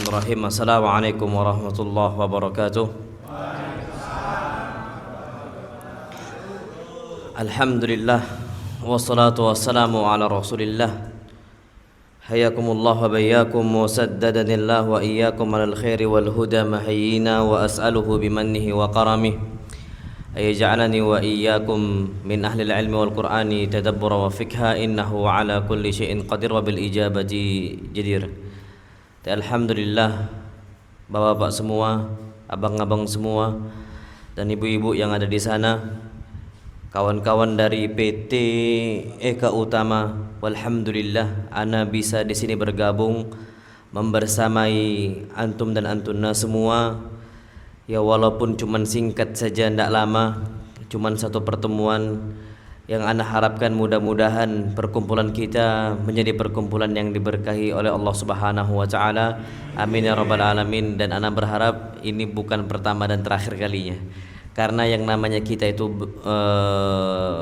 Bismillahirrahmanirrahim. Assalamualaikum warahmatullahi wabarakatuh. Alhamdulillah wassalatu wassalamu ala Rasulillah. Hayakumullah wa bayyakum wa saddadanillah wa iyyakum alal khairi wal huda mahyina wa as'aluhu bimannihi wa karamih ayaj'alani wa iyyakum min ahli al-ilmi wal qur'ani tadabbura wa fikha innahu ala kulli syai'in qadir wa bil ijabati jadir. Alhamdulillah, bapak-bapak semua, abang-abang semua, dan ibu-ibu yang ada di sana, kawan-kawan dari PT Eka Utama, walhamdulillah, ana bisa di sini bergabung membersamai antum dan antuna semua. Ya walaupun cuman singkat saja, ndak lama, cuman satu pertemuan. Yang ana harapkan mudah-mudahan perkumpulan kita menjadi perkumpulan yang diberkahi oleh Allah Subhanahu wa taala. Amin ya rabbal alamin. Dan ana berharap ini bukan pertama dan terakhir kalinya. Karena yang namanya kita itu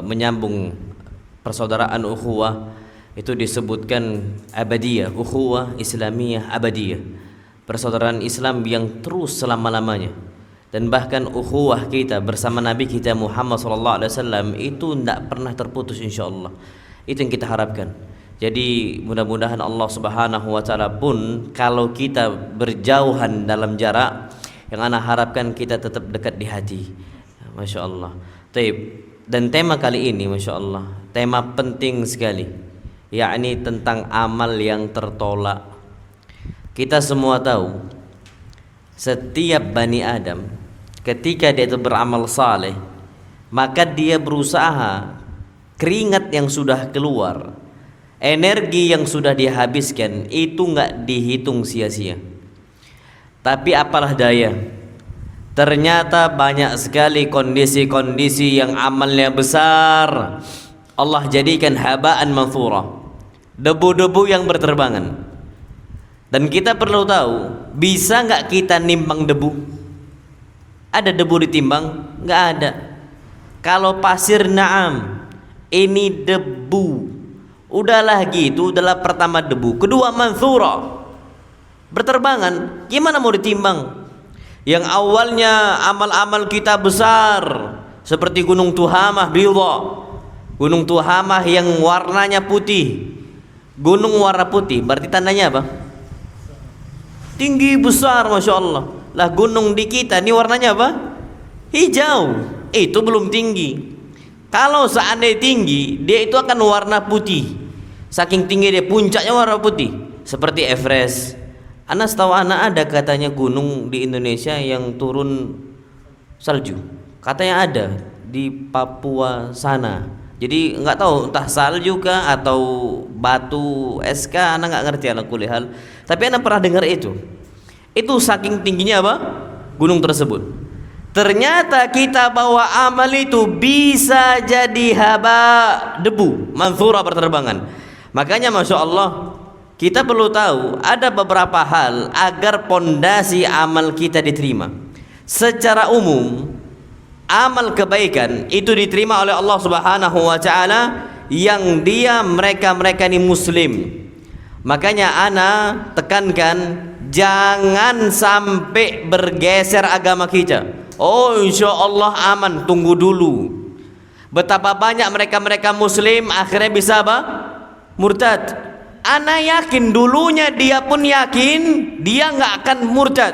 menyambung persaudaraan ukhuwah itu disebutkan abadiyah, ukhuwah Islamiyah abadiyah. Persaudaraan Islam yang terus selama-lamanya. Dan bahkan ukhuwah kita bersama Nabi kita Muhammad SAW itu tidak pernah terputus insyaallah. Itu yang kita harapkan. Jadi mudah-mudahan Allah Subhanahu wa taala pun kalau kita berjauhan dalam jarak, yang ana harapkan kita tetap dekat di hati. Masya Allah. Dan tema kali ini Masya Allah, tema penting sekali, yakni tentang amal yang tertolak. Kita semua tahu setiap Bani Adam ketika dia itu beramal saleh, maka dia berusaha, keringat yang sudah keluar, energi yang sudah dihabiskan itu enggak dihitung sia-sia. Tapi apalah daya, ternyata banyak sekali kondisi-kondisi yang amalnya besar Allah jadikan habaan manthura, debu-debu yang berterbangan. Dan kita perlu tahu, bisa nggak kita nimbang debu? Ada debu ditimbang? Nggak ada. Kalau pasir, na'am, ini debu. Udahlah gitu, udahlah pertama debu, kedua manthura, berterbangan. Gimana mau ditimbang? Yang awalnya amal-amal kita besar, seperti Gunung Tuhamah Bidha, Gunung Tuhamah yang warnanya putih. Gunung warna putih berarti tandanya apa? Tinggi besar, Masya Allah. Lah gunung di kita ini warnanya apa? Hijau. Itu belum tinggi. Kalau seandainya tinggi, dia itu akan warna putih. Saking tinggi dia, puncaknya warna putih, seperti Everest. Ana setahu ana ada katanya gunung di Indonesia yang turun salju. Katanya ada di Papua sana. Jadi nggak tahu entah salju kah atau batu es kah, ana nggak ngerti ala kulli hal. Tapi ana pernah dengar itu. Itu saking tingginya apa? Gunung tersebut. Ternyata kita bawa amal itu bisa jadi haba, debu, manthura, berterbangan. Makanya Masya Allah, kita perlu tahu ada beberapa hal agar pondasi amal kita diterima. Secara umum, amal kebaikan itu diterima oleh Allah Subhanahu wa taala yang dia mereka ini muslim. Makanya ana tekankan, jangan sampai bergeser agama kita. Oh insya Allah aman, tunggu dulu. Betapa banyak mereka muslim akhirnya bisa apa? Murtad. Ana yakin dulunya dia pun yakin dia nggak akan murtad.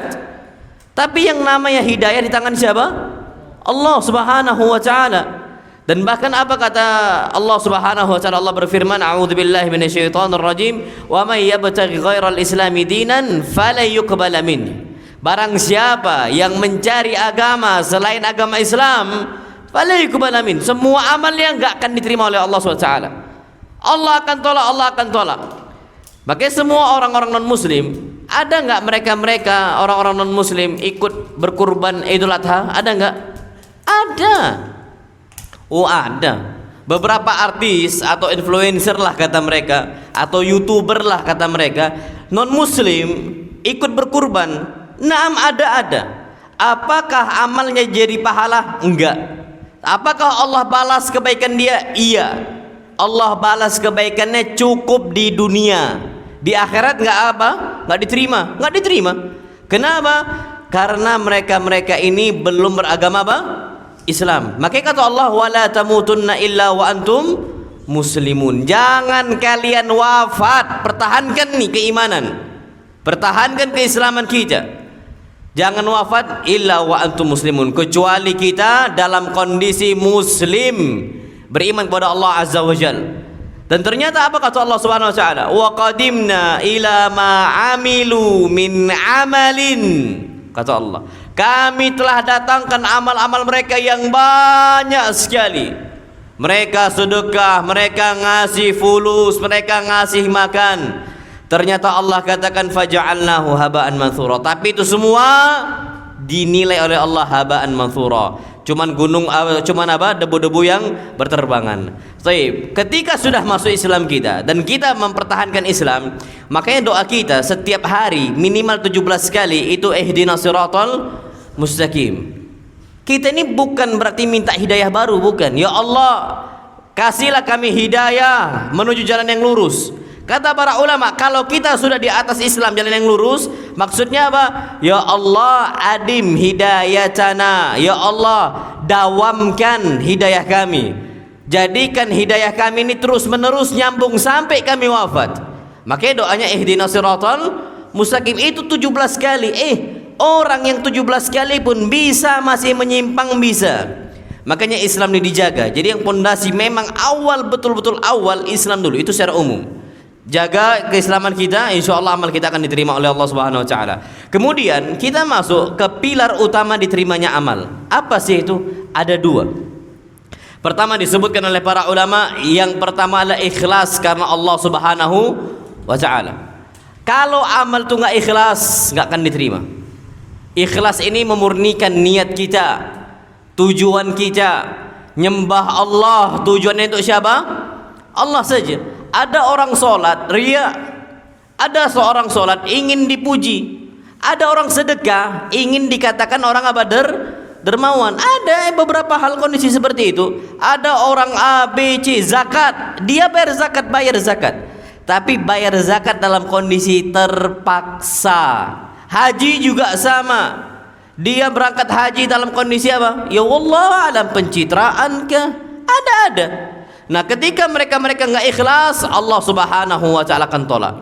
Tapi yang namanya hidayah di tangan siapa? Allah Subhanahu wa taala. Dan bahkan apa kata Allah Subhanahu wa taala? Allah berfirman, a'udzubillahi minasyaitonir rajim, wa may yabtaghi ghairal islami dinan fala yuqbala min. Barang siapa yang mencari agama selain agama Islam, fala yuqbala min. Semua amalnya enggak akan diterima oleh Allah Subhanahu wa taala. Allah akan tolak. Makanya semua orang-orang non muslim, ada enggak mereka orang-orang non muslim ikut berkurban Idul Adha? Ada enggak? Ada. Oh ada. Beberapa artis atau influencer lah kata mereka, atau youtuber lah kata mereka, non muslim ikut berkurban. Naam, ada. Apakah amalnya jadi pahala? Enggak. Apakah Allah balas kebaikan dia? Iya. Allah balas kebaikannya cukup di dunia. Di akhirat enggak apa? nggak diterima, nggak diterima. Kenapa? Karena mereka ini belum beragama apa? Islam. Makanya kata Allah, wala tamutunna illa wa antum muslimun. Jangan kalian wafat, pertahankan nih keimanan, pertahankan keislaman kita. Jangan wafat illa wa antum muslimun, kecuali kita dalam kondisi muslim, beriman kepada Allah Azza wa Jalla. Dan ternyata apa kata Allah Subhanahu wa taala? Wa qadimna ila ma amilu min amalin. Kata Allah, kami telah datangkan amal-amal mereka yang banyak sekali. Mereka sedekah, mereka ngasih fulus, mereka ngasih makan. Ternyata Allah katakan faja'alnahu haba'an manthura. Tapi itu semua dinilai oleh Allah haba'an manthura. Cuman debu-debu yang berterbangan. Baik, ketika sudah masuk Islam kita dan kita mempertahankan Islam, makanya doa kita setiap hari minimal 17 kali itu ihdinas siratal mustaqim. Kita ini bukan berarti minta hidayah baru, bukan. Ya Allah, kasihlah kami hidayah menuju jalan yang lurus. Kata para ulama, kalau kita sudah di atas Islam, jalan yang lurus, maksudnya apa? Ya Allah, adim hidayatana. Ya Allah, dawamkan hidayah kami. Jadikan hidayah kami ini terus menerus nyambung sampai kami wafat. Makanya doanya ihdinas siratal mustaqim itu 17 kali. Orang yang 17 kali pun bisa masih menyimpang, bisa. Makanya Islam ini dijaga. Jadi yang pondasi memang awal, betul-betul awal Islam dulu, itu secara umum. Jaga keislaman kita, insya Allah amal kita akan diterima oleh Allah Subhanahu wa taala. Kemudian kita masuk ke pilar utama diterimanya amal. Apa sih itu? Ada dua. Pertama disebutkan oleh para ulama, yang pertama adalah ikhlas karena Allah Subhanahu wa taala. Kalau amal itu nggak ikhlas, nggak akan diterima. Ikhlas ini memurnikan niat kita, tujuan kita nyembah Allah, tujuannya untuk siapa? Allah saja. Ada orang sholat ria, ada seorang sholat ingin dipuji, ada orang sedekah ingin dikatakan orang apa? Dermawan. Ada beberapa hal kondisi seperti itu. Ada orang A, B, C, zakat, dia bayar zakat, tapi bayar zakat dalam kondisi terpaksa. Haji juga sama, dia berangkat haji dalam kondisi apa? Ya Allah alam, pencitraan kah? Ada. Nah, ketika mereka nggak ikhlas, Allah Subhanahu wa taala akan tolak.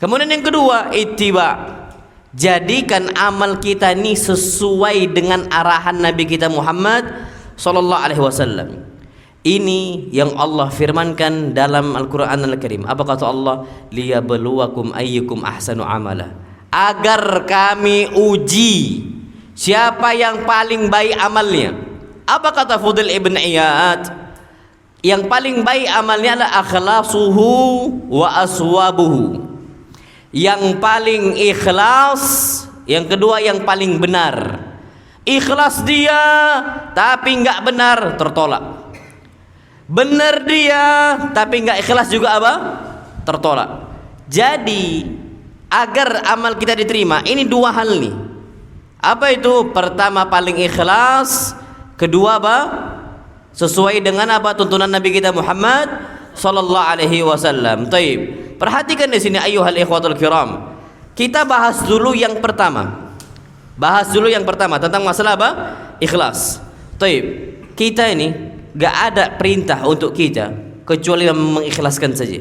Kemudian yang kedua, ittiba. Jadikan amal kita ini sesuai dengan arahan Nabi kita Muhammad sallallahu alaihi wasallam. Ini yang Allah firmankan dalam Al-Qur'an Al-Karim. Apa kata Allah? Liyabluwakum ayyukum ahsanu amala. Agar kami uji siapa yang paling baik amalnya. Apa kata Fudail ibn Iyad? Yang paling baik amalnya adalah akhlasuhu wa aswabuhu. Yang paling ikhlas, yang kedua yang paling benar. Ikhlas dia tapi nggak benar, tertolak. Benar dia tapi nggak ikhlas juga apa? Tertolak. Jadi agar amal kita diterima, ini dua hal nih. Apa itu? Pertama paling ikhlas, kedua apa? Sesuai dengan apa tuntunan Nabi kita Muhammad sallallahu alaihi wasallam. Taib. Perhatikan di sini ayyuhal ikhwatul kiram. Kita bahas dulu yang pertama. Tentang masalah apa? Ikhlas. Taib. Kita ini enggak ada perintah untuk kita kecuali mengikhlaskan saja.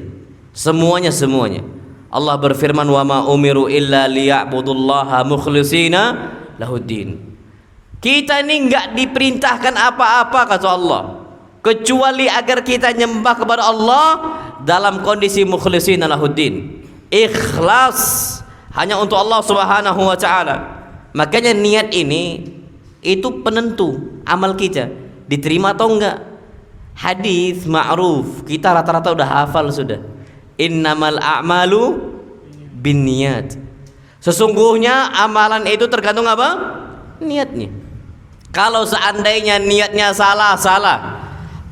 Semuanya. Allah berfirman, "Wa ma umiru illa liya'budullaha mukhlishina lahuddin." Kita ini enggak diperintahkan apa-apa kata Allah, kecuali agar kita nyembah kepada Allah dalam kondisi mukhlishina lahuddin. Ikhlas hanya untuk Allah Subhanahu wa taala. Makanya niat ini itu penentu amal kita diterima atau enggak. Hadis ma'ruf, kita rata-rata udah hafal sudah. Innamal a'malu binniyat. Sesungguhnya amalan itu tergantung apa? Niatnya. Kalau seandainya niatnya salah.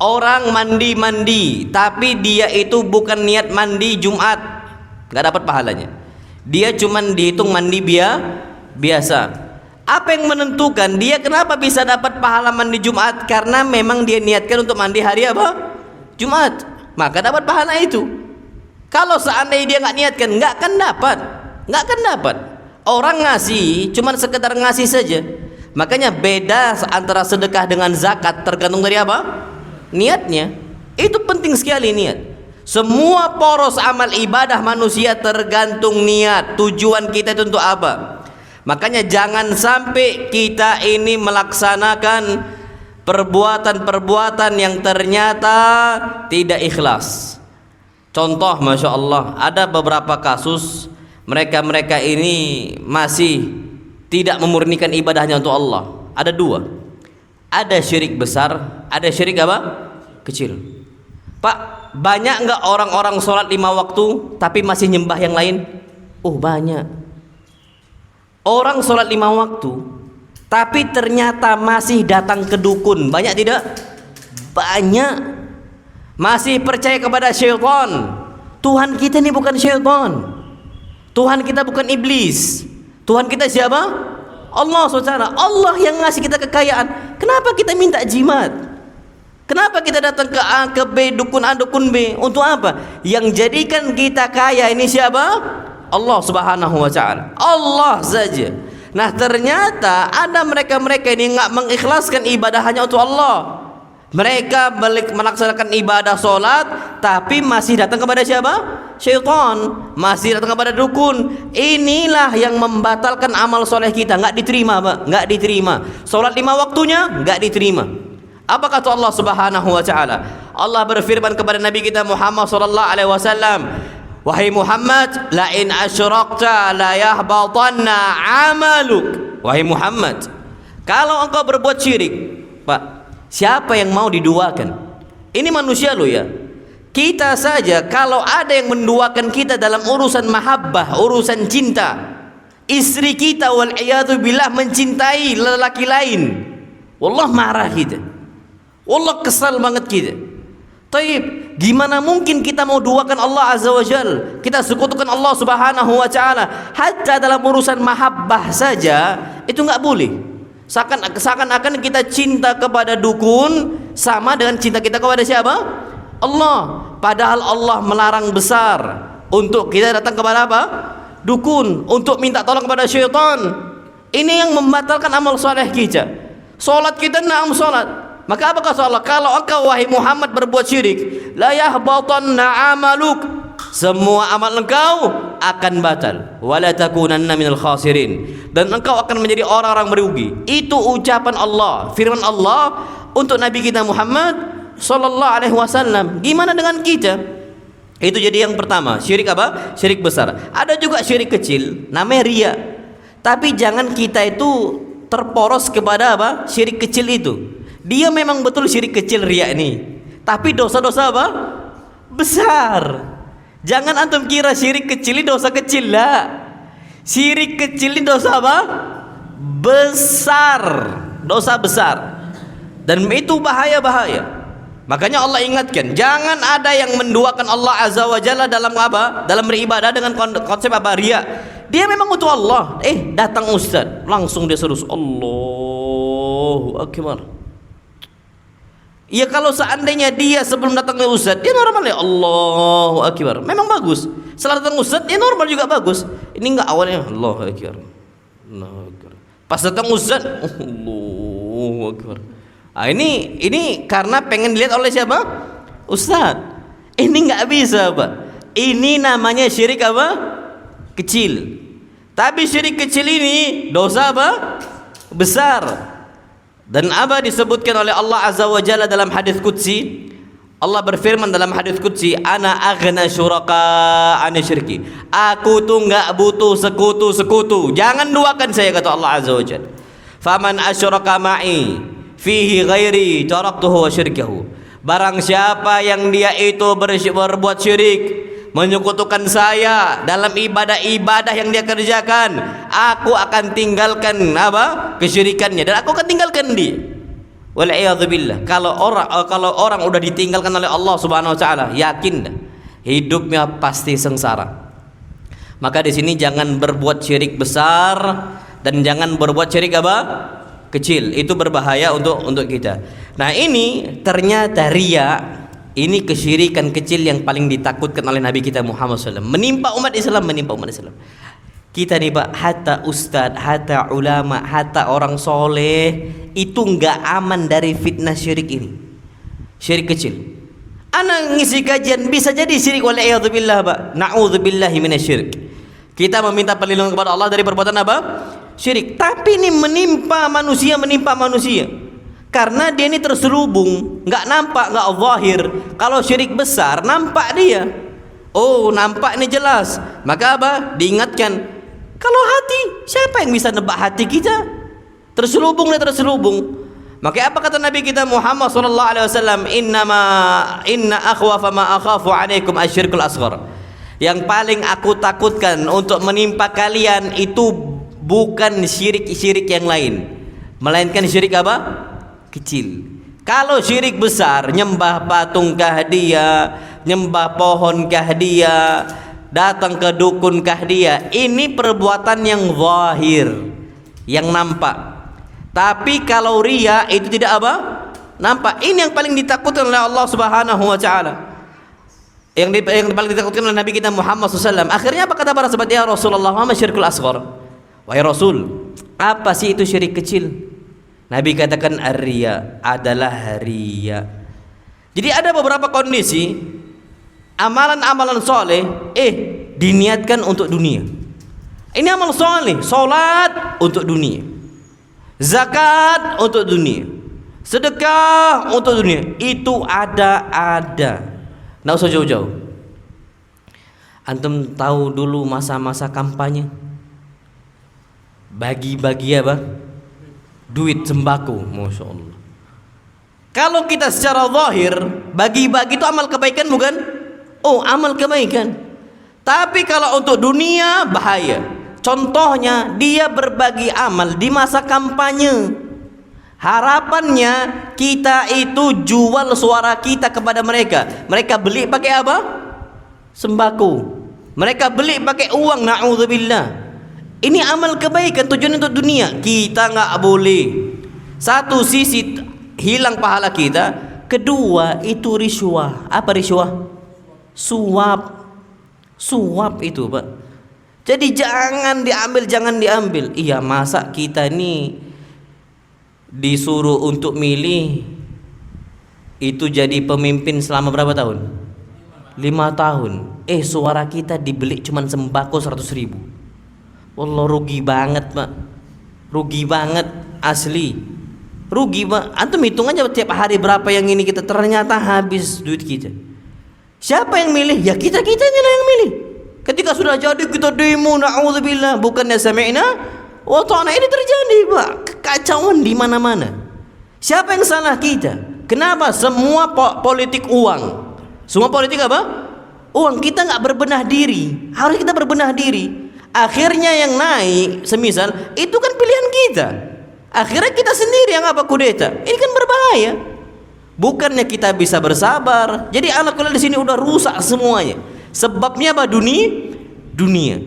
Orang mandi tapi dia itu bukan niat mandi Jumat, nggak dapat pahalanya. Dia cuman dihitung mandi biasa. Apa yang menentukan dia kenapa bisa dapat pahala mandi Jumat? Karena memang dia niatkan untuk mandi hari apa? Jumat, maka dapat pahala itu. Kalau seandainya dia nggak niatkan, nggak akan dapat. nggak akan dapat. Orang ngasih cuman sekedar ngasih saja. Makanya beda antara sedekah dengan zakat tergantung dari apa? Niatnya. Itu penting sekali niat. Semua poros amal ibadah manusia tergantung niat. Tujuan kita itu untuk apa? Makanya jangan sampai kita ini melaksanakan perbuatan-perbuatan yang ternyata tidak ikhlas. Contoh, Masya Allah, ada beberapa kasus mereka ini masih tidak memurnikan ibadahnya untuk Allah. Ada dua, ada syirik besar, ada syirik apa? Kecil. Pak, banyak nggak orang-orang sholat 5 waktu tapi masih nyembah yang lain? Oh banyak. Orang sholat 5 waktu tapi ternyata masih datang ke dukun, banyak tidak? Banyak. Masih percaya kepada syaitan. Tuhan kita ini bukan syaitan. Tuhan kita bukan iblis. Tuhan kita siapa? Allah SWT. Allah yang ngasih kita kekayaan. Kenapa kita minta jimat? Kenapa kita datang ke A, ke B, dukun A, dukun B? Untuk apa? Yang jadikan kita kaya ini siapa? Allah Subhanahu wa ta'ala. Allah saja. Nah, ternyata ada mereka-mereka ini nggak mengikhlaskan ibadah hanya untuk Allah. Mereka balik melaksanakan ibadah solat tapi masih datang kepada siapa? Syaitan. Masih datang kepada dukun. Inilah yang membatalkan amal soleh kita. Nggak diterima, Pak. Nggak diterima. Solat 5 waktunya nggak diterima. Apa kata Allah Subhanahu wa ta'ala? Allah berfirman kepada Nabi kita Muhammad sallallahu alaihi wasallam, wahai Muhammad, la in asyrakta la yahbatanna amaluk. Wahai Muhammad, kalau engkau berbuat syirik, Pak, siapa yang mau diduakan? Ini manusia loh ya. Kita saja kalau ada yang menduakan kita dalam urusan mahabbah, urusan cinta, istri kita wal'iyadu billah mencintai lelaki lain, wallah marah kita, wallah kesal banget kita. Taib, gimana mungkin kita mau duakan Allah Azza wa Jal? Kita sekutukan Allah Subhanahu wa ta'ala. Hatta dalam urusan mahabbah saja itu nggak boleh. Seakan-akan kita cinta kepada dukun sama dengan cinta kita kepada siapa? Allah. Padahal Allah melarang besar untuk kita datang kepada apa? Dukun, untuk minta tolong kepada syaitan. Ini yang membatalkan amal soleh kita. Solat kita na'am solat. Maka apa kata Allah? Kalau engkau wahai Muhammad berbuat syirik, la yahbatanna amaluk, semua amal engkau akan batal, wala takunanna minal khasirin, dan engkau akan menjadi orang-orang merugi. Itu ucapan Allah, firman Allah untuk Nabi kita Muhammad sallallahu alaihi wasallam. Gimana dengan kita? Itu jadi yang pertama, syirik apa? Syirik besar. Ada juga syirik kecil, namanya riya. Tapi jangan kita itu terporos kepada apa? Syirik kecil itu. Dia memang betul syirik kecil riya ini, tapi dosa-dosa apa? Besar. Jangan antum kira syirik kecil ini dosa kecil lah. Syirik kecil ini dosa apa? Besar. Dosa besar. Dan itu bahaya-bahaya. Makanya Allah ingatkan, jangan ada yang menduakan Allah Azza wa Jalla dalam apa? Dalam beribadah dengan konsep apa? Riya. Dia memang untuk Allah. Datang ustaz, langsung dia serus Allahu Akbar. Ya kalau seandainya dia sebelum datang ke ustaz dia normal ya Allahu Akbar, memang bagus. Setelah datang ustaz dia normal juga bagus. Ini enggak awalnya Allahu Akbar, Allahu Akbar. Pas datang ustaz Allahu Akbar. Ini karena pengen dilihat oleh siapa? Ustaz. Ini enggak bisa, Pak. Ini namanya syirik apa? Kecil. Tapi syirik kecil ini dosa apa? Besar. Dan apa disebutkan oleh Allah Azza wa Jalla dalam hadis qudsi? Allah berfirman dalam hadis qudsi, ana aghna syuraka an syirki. Aku tuh enggak butuh sekutu-sekutu. Jangan duakan saya, kata Allah Azza wa Jalla. Faman asyraka ma'i fihi ghairi taraktuhu wa syirkahu. Barang siapa yang dia itu berbuat syirik, menyekutukan saya dalam ibadah-ibadah yang dia kerjakan, aku akan tinggalkan apa? Kesyirikannya, dan aku akan tinggalkan dia. Wal'iyadzubillah. Kalau orang udah ditinggalkan oleh Allah Subhanahu wa taala, yakin dah hidupnya pasti sengsara. Maka di sini jangan berbuat syirik besar dan jangan berbuat syirik apa? Kecil. Itu berbahaya untuk kita. Nah, ini ternyata riya. Ini kesyirikan kecil yang paling ditakutkan oleh Nabi kita Muhammad SAW. Menimpa umat Islam. Kita nih Pak, hatta ustadz, hatta ulama, hatta orang soleh itu nggak aman dari fitnah syirik ini. Syirik kecil. Anak ngisi kajian bisa jadi syirik, waliyadzubillah Pak. Na'udzubillahi minasyirik. Kita meminta perlindungan kepada Allah dari perbuatan apa? Syirik. Tapi ini menimpa manusia. Karena dia ini terselubung, nggak nampak, nggak zahir. Kalau syirik besar nampak dia. Oh, nampak ini jelas. Maka apa? Diingatkan. Kalau hati, siapa yang bisa nebak hati kita? Terselubung. Maka apa kata Nabi kita Muhammad sallallahu alaihi wasallam? Inna akhwafa ma akhafu alaikum asyirkul asghar. Yang paling aku takutkan untuk menimpa kalian itu bukan syirik-syirik yang lain, melainkan syirik apa? Kecil. Kalau syirik besar, nyembah patungkah dia, nyembah pohonkah dia, datang ke dukunkah dia, ini perbuatan yang zahir, yang nampak. Tapi kalau riya itu tidak apa? Nampak. Ini yang paling ditakutkan oleh Allah Subhanahu wa taala. Yang paling ditakutkan oleh Nabi kita Muhammad SAW. Akhirnya apa kata para sahabat? Ya Rasulullah, ma syirkul asghar? Wahai Rasul, apa sih itu syirik kecil? Nabi katakan ar-riya adalah riya. Jadi ada beberapa kondisi amalan-amalan soleh diniatkan untuk dunia. Ini amal soleh, solat untuk dunia, zakat untuk dunia, sedekah untuk dunia. Itu ada. Nggak usah jauh-jauh. Antum tahu dulu masa-masa kampanye, bagi-bagi apa? Duit sembako, masya Allah. Kalau kita secara zahir bagi-bagi itu amal kebaikan bukan? Oh, amal kebaikan. Tapi kalau untuk dunia bahaya. Contohnya dia berbagi amal di masa kampanye. Harapannya kita itu jual suara kita kepada mereka. Mereka beli pakai apa? Sembako. Mereka beli pakai uang, na'udzubillah. Ini amal kebaikan, tujuan untuk dunia. Kita nggak boleh. Satu sisi hilang pahala kita. Kedua itu riswah. Apa riswah? Suap itu Pak. Jadi jangan diambil. Iya, masa kita ini disuruh untuk milih itu jadi pemimpin selama berapa tahun? 5 tahun. Suara kita dibeli cuman sembako 100.000. Wallah, rugi banget Pak. Rugi banget asli. Rugi Pak. Antum hitung aja tiap hari berapa yang ini kita, ternyata habis duit kita. Siapa yang milih? Ya kita-kitanya lah yang milih. Ketika sudah jadi kita demo, na'udzubillah, bukannya sami'na wa ta'na. Ini terjadi Pak. Kekacauan di mana-mana. Siapa yang salah? Kita. Kenapa? Semua politik uang. Semua politik apa? Uang. Kita nggak berbenah diri. Harus kita berbenah diri. Akhirnya yang naik, semisal itu kan pilihan kita. Akhirnya kita sendiri yang apa? Kudeta. Ini kan berbahaya. Bukannya kita bisa bersabar. Jadi anak kuliah di sini udah rusak semuanya. Sebabnya apa? Dunia.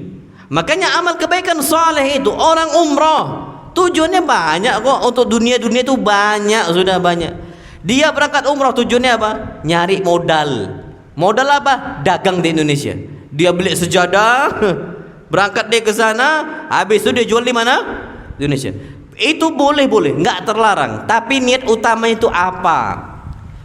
Makanya amal kebaikan saleh itu, orang umrah tujuannya banyak kok. Untuk dunia itu banyak, sudah banyak. Dia berangkat umrah tujuannya apa? Nyari modal. Modal apa? Dagang di Indonesia. Dia beli sejadah, berangkat dia ke sana, habis itu dia jual di mana? Di Indonesia. Itu boleh, nggak terlarang. Tapi niat utamanya itu apa?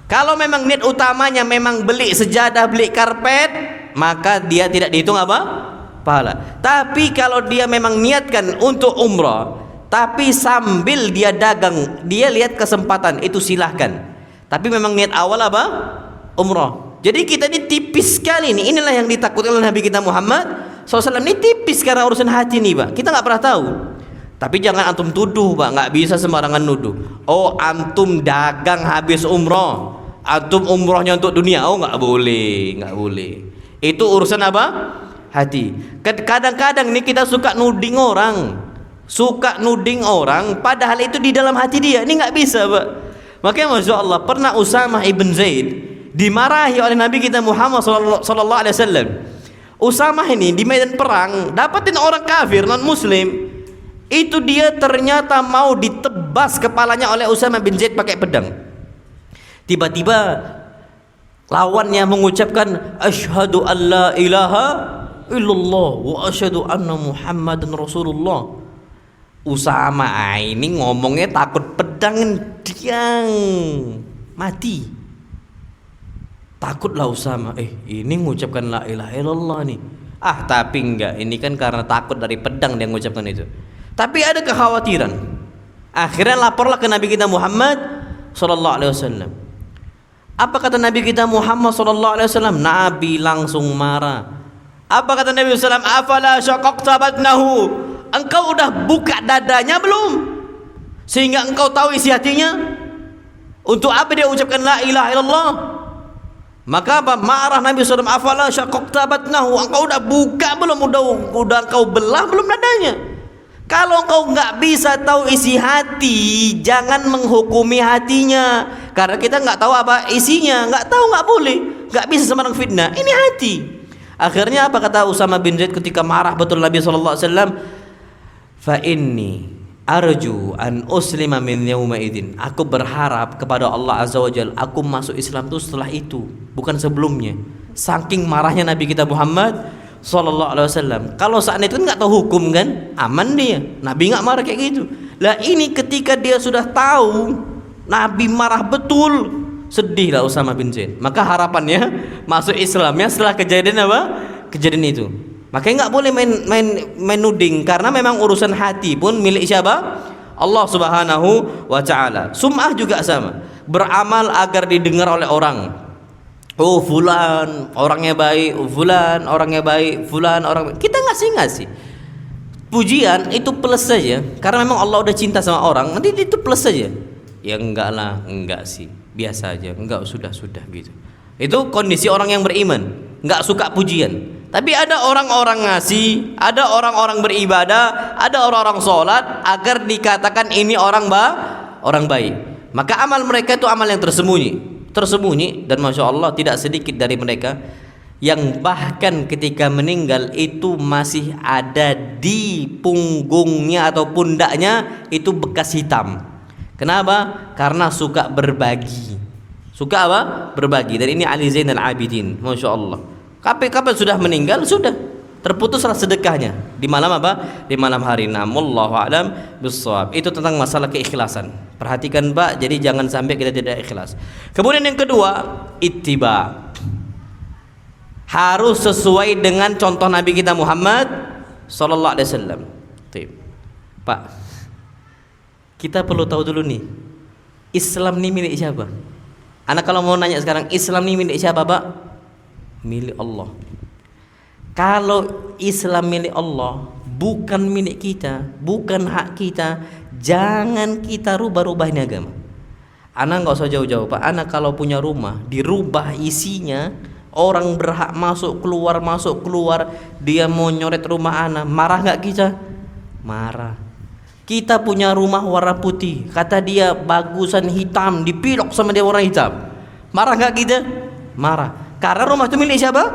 Kalau memang niat utamanya memang beli sejadah, beli karpet, maka dia tidak dihitung apa? Pahala. Tapi kalau dia memang niatkan untuk umrah, tapi sambil dia dagang, dia lihat kesempatan, itu silahkan. Tapi memang niat awal apa? Umrah. Jadi kita ini tipis sekali nih. Inilah yang ditakutkan oleh Nabi kita Muhammad SAW. Ini tipis karena urusan hati nih Pak. Kita nggak pernah tahu. Tapi jangan antum tuduh Pak. Nggak bisa sembarangan nuduh. Oh, antum dagang habis umrah, antum umrohnya untuk dunia. Oh, nggak boleh. Itu urusan apa? Hati. Kadang-kadang nih kita suka nuding orang, padahal itu di dalam hati dia. Ini nggak bisa Pak. Makanya masya Allah, pernah Usamah ibn Zaid dimarahi oleh Nabi kita Muhammad sallallahu alaihi wasallam. Usamah ini di medan perang dapatin orang kafir non muslim, itu dia ternyata mau ditebas kepalanya oleh Usamah bin Zaid pakai pedang. Tiba-tiba lawannya mengucapkan asyhadu an la ilaha illallah wa asyhadu anna Muhammadan Rasulullah. Usama ini ngomongnya takut pedang diang mati. Takutlah Usama, ini mengucapkan la ilaha illallah nih. Tapi enggak, ini kan karena takut dari pedang dia mengucapkan itu. Tapi ada kekhawatiran. Akhirnya laporlah ke Nabi kita Muhammad sallallahu alaihi wasallam. Apa kata Nabi kita Muhammad sallallahu alaihi wasallam? Nabi langsung marah. Apa kata Nabi sallallahu alaihi wasallam? Afala syaqaqta batnahu? Engkau udah buka dadanya belum? Sehingga engkau tahu isi hatinya? Untuk apa dia ucapkan la ilaha illallah? Maka apa? Marah Nabi SAW. Afala syaqaqta batnahu? Engkau udah buka belum? Udah engkau belah belum dadanya? Kalau engkau nggak bisa tahu isi hati, jangan menghukumi hatinya. Karena kita nggak tahu apa isinya, nggak tahu, nggak boleh, nggak bisa sembarang fitnah. Ini hati. Akhirnya apa kata Usama bin Zaid ketika marah betul Nabi SAW? Fa inni arju an uslima min yauma idzin. Aku berharap kepada Allah Azza wa Jalla aku masuk Islam itu setelah itu, bukan sebelumnya. Saking marahnya Nabi kita Muhammad sallallahu alaihi wasallam. Kalau saat itu nggak tahu hukum kan, aman dia. Nabi nggak marah kayak gitu. Lah ini ketika dia sudah tahu Nabi marah betul, sedihlah Usama bin Zaid. Maka harapannya masuk Islamnya setelah kejadian apa? Kejadian itu. Makanya nggak boleh main nuding, karena memang urusan hati pun milik siapa? Allah Subhanahu wa taala. Sum'ah juga sama. Beramal agar didengar oleh orang. Oh fulan orangnya baik, oh fulan orangnya baik, fulan orang baik. Kita ngasih pujian itu plus saja, karena memang Allah udah cinta sama orang, nanti itu plus saja. Ya enggak lah, enggak sih, biasa aja, enggak, sudah gitu. Itu kondisi orang yang beriman, enggak suka pujian. Tapi ada orang-orang ngasih, ada orang-orang beribadah, ada orang-orang sholat agar dikatakan ini orang baik. Maka amal mereka itu amal yang tersembunyi, dan masya Allah tidak sedikit dari mereka yang bahkan ketika meninggal itu masih ada di punggungnya atau pundaknya itu bekas hitam. Kenapa? Karena suka berbagi. Suka apa? Berbagi. Dan ini Ali Zainal Abidin, masya Allah. Kapan sudah meninggal, sudah terputuslah sedekahnya di malam apa? Di malam hari. Wallahu a'lam bissawab. Itu tentang masalah keikhlasan. Perhatikan Pak, jadi jangan sampai kita tidak ikhlas. Kemudian yang kedua, ittiba. Harus sesuai dengan contoh Nabi kita Muhammad sallallahu alaihi wasallam. Pak, kita perlu tahu dulu nih, Islam ini milik siapa? Anak kalau mau nanya sekarang, Islam ini milik siapa, Pak? Milik Allah. Kalau Islam milik Allah, bukan milik kita, bukan hak kita, jangan kita rubah-rubah ini agama. Anak nggak usah jauh-jauh Pak. Anak kalau punya rumah dirubah isinya, orang berhak masuk keluar, dia mau nyoret rumah anak, marah nggak kita? Marah. Kita punya rumah warna putih, kata dia bagusan hitam, dipilok sama dia warna hitam, marah nggak kita? Marah. Karena rumah itu milik siapa?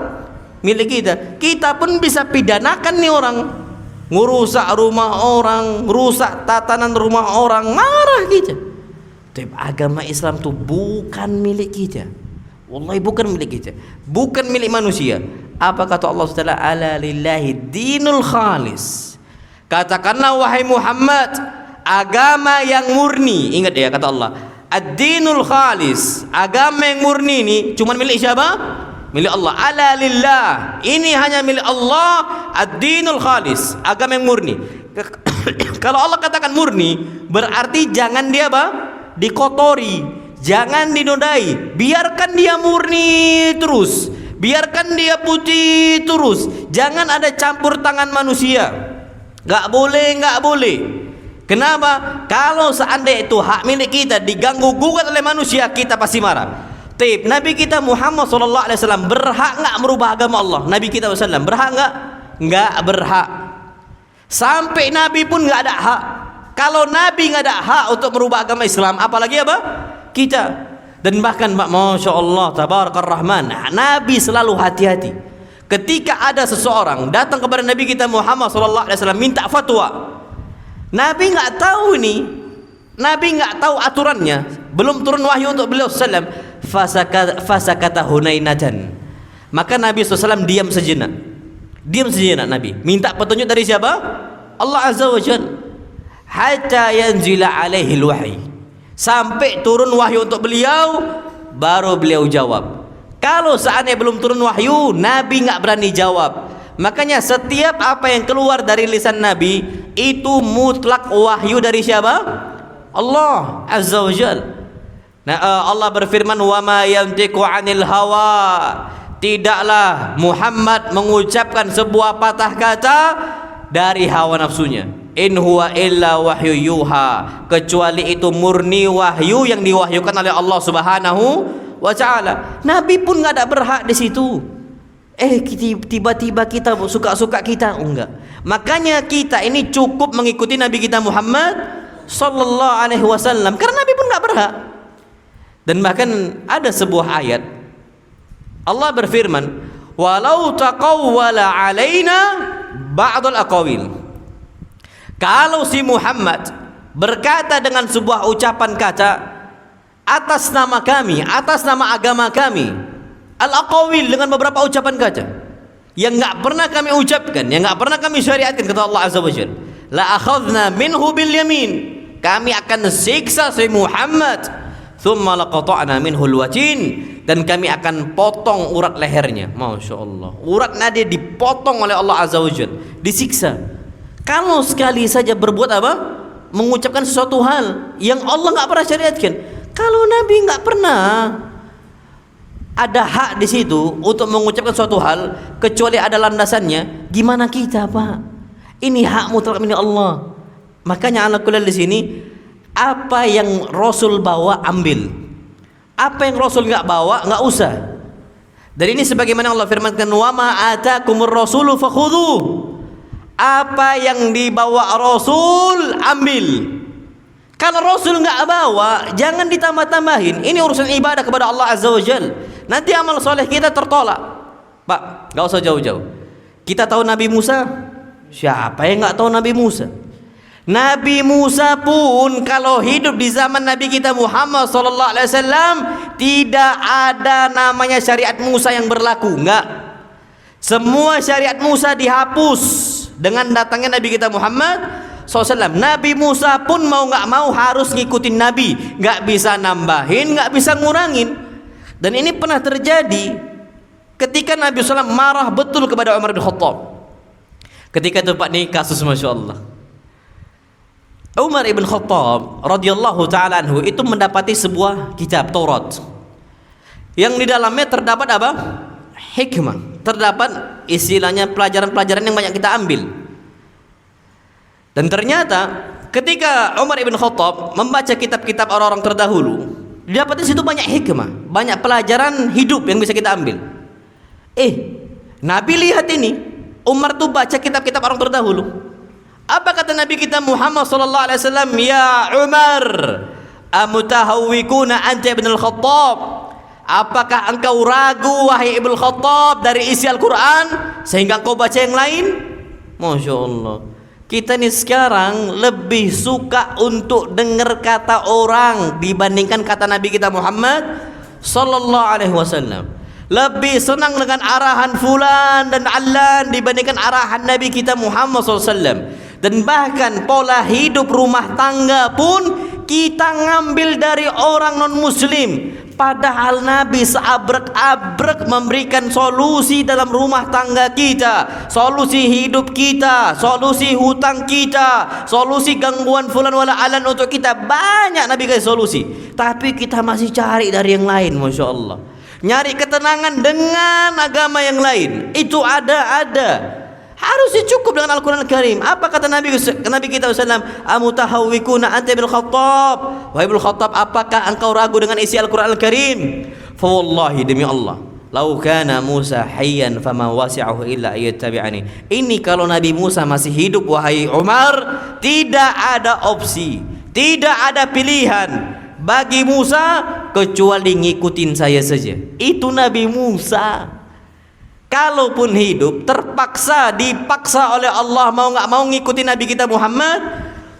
Milik kita. Kita pun bisa pidanakan nih orang, ngerusak rumah orang, rusak tatanan rumah orang, marah kita. Tapi agama Islam itu bukan milik kita. Wallahi bukan milik kita, bukan milik manusia. Apa kata Allah SWT? Ala lillahi dinul khalis. Katakanlah wahai Muhammad, agama yang murni. Ingat ya kata Allah, ad-dinul khalis, agama yang murni ini cuma milik siapa? Milik Allah. Ala lillah, ini hanya milik Allah. Ad-dinul khalis, agama yang murni. Kalau Allah katakan murni, berarti jangan dia apa? Dikotori, jangan dinodai. Biarkan dia murni terus, biarkan dia putih terus. Jangan ada campur tangan manusia. Gak boleh. Kenapa? Kalau seandainya itu hak milik kita diganggu gugat oleh manusia, kita pasti marah. Nabi kita Muhammad SAW berhak nggak merubah agama Allah? Nabi kita SAW berhak nggak? Nggak berhak. Sampai Nabi pun nggak ada hak. Kalau Nabi nggak ada hak untuk merubah agama Islam, apalagi apa? Kita. Dan bahkan masya Allah tabarakar rahman, Nabi selalu hati-hati. Ketika ada seseorang datang kepada Nabi kita Muhammad SAW minta fatwa, Nabi nggak tahu nih, Nabi nggak tahu aturannya, belum turun wahyu untuk beliau sallam. Fasakata hunainatan. Maka Nabi SAW diam sejenak. Diam saja nak Nabi. Minta petunjuk dari siapa? Allah Azza wa Jalla. Hatta yanzila alaihi wahyi. Sampai turun wahyu untuk beliau, baru beliau jawab. Kalau seandainya belum turun wahyu, Nabi enggak berani jawab. Makanya setiap apa yang keluar dari lisan Nabi itu mutlak wahyu dari siapa? Allah Azza wa Jalla. Nah, Allah berfirman, wa ma yantiqu 'anil hawa. Tidaklah Muhammad mengucapkan sebuah patah kata dari hawa nafsunya. In huwa illa wahyu yuha. Kecuali itu murni wahyu yang diwahyukan oleh Allah Subhanahu wa taala. Nabi pun enggak ada berhak di situ. Tiba-tiba kita suka-suka kita, enggak. Makanya kita ini cukup mengikuti Nabi kita Muhammad sallallahu alaihi wasallam karena Nabi pun enggak berhak. Dan bahkan ada sebuah ayat Allah berfirman, walau taqawwala alaina ba'dul aqawil. Kalau si Muhammad berkata dengan sebuah ucapan kata atas nama kami, atas nama agama kami, al-aqawil, dengan beberapa ucapan kata yang enggak pernah kami ucapkan, yang enggak pernah kami syariatkan, kata Allah Azza wa Jalla, la akhadna minhu bil yamin. Kami akan siksa si Muhammad. Thumma laqata'na minhu al-watin, dan kami akan potong urat lehernya. Masya Allah, urat nadi dipotong oleh Allah Azza wa Jalla, disiksa. Kalau sekali saja berbuat apa? Mengucapkan sesuatu hal yang Allah enggak pernah syariatkan. Kalau Nabi enggak pernah ada hak di situ untuk mengucapkan suatu hal kecuali ada landasannya, gimana kita, Pak? Ini hak mutlak milik Allah. Makanya ala kulli di sini, apa yang Rasul bawa ambil, apa yang Rasul enggak bawa enggak usah. Dan ini sebagaimana Allah firmankan, wa ma atakumur rasulu fakhudhu. Apa yang dibawa Rasul ambil. Kalau Rasul enggak bawa, jangan ditambah-tambahin. Ini urusan ibadah kepada Allah Azza wa Jalla. Nanti amal soleh kita tertolak. Pak, enggak usah jauh-jauh. Kita tahu Nabi Musa. Siapa yang enggak tahu Nabi Musa? Nabi Musa pun kalau hidup di zaman Nabi kita Muhammad sallallahu alaihi wasallam, tidak ada namanya syariat Musa yang berlaku, enggak. Semua syariat Musa dihapus dengan datangnya Nabi kita Muhammad SAW. Nabi Musa pun mau enggak mau harus ngikutin Nabi, enggak bisa nambahin, enggak bisa ngurangin. Dan ini pernah terjadi ketika Nabi SAW marah betul kepada Umar bin Khattab. Ketika itu Pak, ini kasus Masya Allah. Umar ibn Khattab radhiyallahu ta'ala anhu itu mendapati sebuah kitab Taurat yang di dalamnya terdapat apa? Hikmah, terdapat istilahnya pelajaran-pelajaran yang banyak kita ambil. Dan ternyata ketika Umar ibn Khattab membaca kitab-kitab orang-orang terdahulu, didapati situ banyak hikmah, banyak pelajaran hidup yang bisa kita ambil. Nabi lihat ini, Umar tuh baca kitab-kitab orang terdahulu. Apa kata Nabi kita Muhammad sallallahu alaihi wasallam? Ya Umar, amutahawwikuna anta ibn al-Khattab? Apakah engkau ragu wahai Ibnu Khattab dari isi Al-Qur'an sehingga engkau baca yang lain? Masya Allah. Kita nih sekarang lebih suka untuk dengar kata orang dibandingkan kata Nabi kita Muhammad sallallahu alaihi wasallam. Lebih senang dengan arahan fulan dan allan dibandingkan arahan Nabi kita Muhammad SAW. Dan bahkan pola hidup rumah tangga pun kita ngambil dari orang non muslim, padahal Nabi seabrek-abrek memberikan solusi dalam rumah tangga kita, solusi hidup kita, solusi hutang kita, solusi gangguan fulan wala alan untuk kita. Banyak Nabi kasih solusi, tapi kita masih cari dari yang lain. Masya Allah, nyari ketenangan dengan agama yang lain. Itu ada. Harusnya cukup dengan Al-Quran Al-Karim. Apa kata Nabi kita SAW? Amutahawwikuna anta bil Khattab? Wahai Ibnu Khattab, apakah engkau ragu dengan isi Al-Quran Al-Karim? Fa wallahi, demi Allah, lau kana Musa hayyan fama wasi'ahu illa ayattabi'ani. Ini kalau Nabi Musa masih hidup wahai Umar, tidak ada opsi, tidak ada pilihan bagi Musa kecuali ngikutin saya saja. Itu Nabi Musa. Kalaupun hidup dipaksa oleh Allah mau nggak mau ngikutin Nabi kita Muhammad